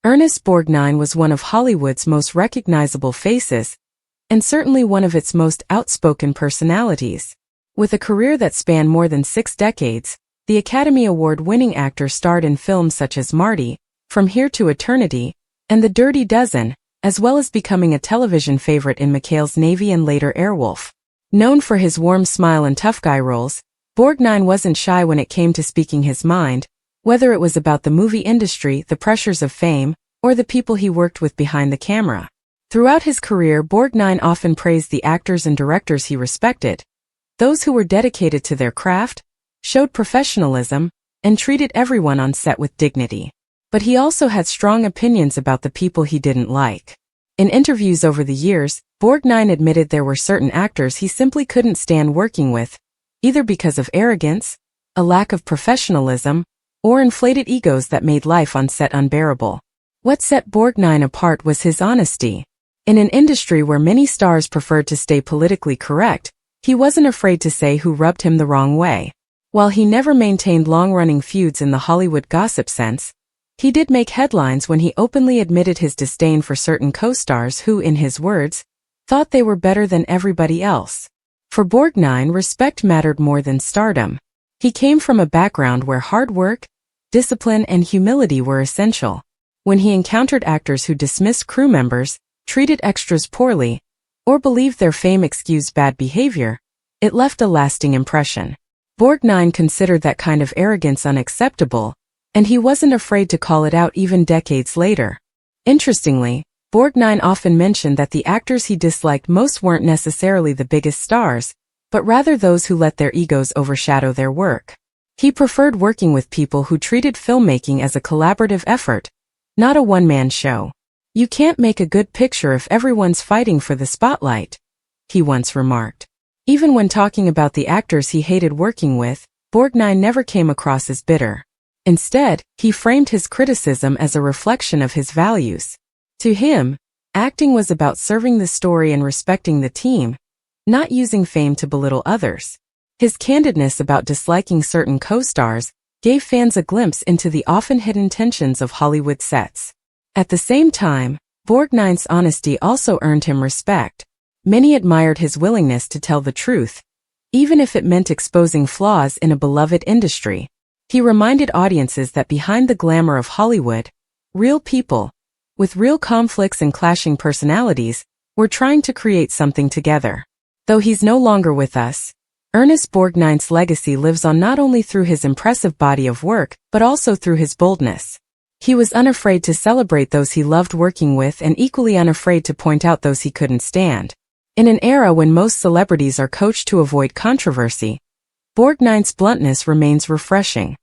Ernest Borgnine was one of Hollywood's most recognizable faces, and certainly one of its most outspoken personalities. With a career that spanned more than 6 decades, the Academy Award-winning actor starred in films such as Marty, From Here to Eternity, and The Dirty Dozen, as well as becoming a television favorite in McHale's Navy and later Airwolf. Known for his warm smile and tough guy roles, Borgnine wasn't shy when it came to speaking his mind, whether it was about the movie industry, the pressures of fame, or the people he worked with behind the camera. Throughout his career, Borgnine often praised the actors and directors he respected, those who were dedicated to their craft, showed professionalism, and treated everyone on set with dignity. But he also had strong opinions about the people he didn't like. In interviews over the years, Borgnine admitted there were certain actors he simply couldn't stand working with, either because of arrogance, a lack of professionalism, or inflated egos that made life on set unbearable. What set Borgnine apart was his honesty. In an industry where many stars preferred to stay politically correct, he wasn't afraid to say who rubbed him the wrong way. While he never maintained long-running feuds in the Hollywood gossip sense, he did make headlines when he openly admitted his disdain for certain co-stars who, in his words, thought they were better than everybody else. For Borgnine, respect mattered more than stardom. He came from a background where hard work, discipline, and humility were essential. When he encountered actors who dismissed crew members, treated extras poorly, or believed their fame excused bad behavior, it left a lasting impression. Borgnine considered that kind of arrogance unacceptable, and he wasn't afraid to call it out even decades later. Interestingly, Borgnine often mentioned that the actors he disliked most weren't necessarily the biggest stars, but rather those who let their egos overshadow their work. He preferred working with people who treated filmmaking as a collaborative effort, not a one-man show. "You can't make a good picture if everyone's fighting for the spotlight," he once remarked. Even when talking about the actors he hated working with, Borgnine never came across as bitter. Instead, he framed his criticism as a reflection of his values. To him, acting was about serving the story and respecting the team, not using fame to belittle others. His candidness about disliking certain co-stars gave fans a glimpse into the often hidden tensions of Hollywood sets. At the same time, Borgnine's honesty also earned him respect. Many admired his willingness to tell the truth, even if it meant exposing flaws in a beloved industry. He reminded audiences that behind the glamour of Hollywood, real people, with real conflicts and clashing personalities, were trying to create something together. Though he's no longer with us, Ernest Borgnine's legacy lives on not only through his impressive body of work, but also through his boldness. He was unafraid to celebrate those he loved working with and equally unafraid to point out those he couldn't stand. In an era when most celebrities are coached to avoid controversy, Borgnine's bluntness remains refreshing.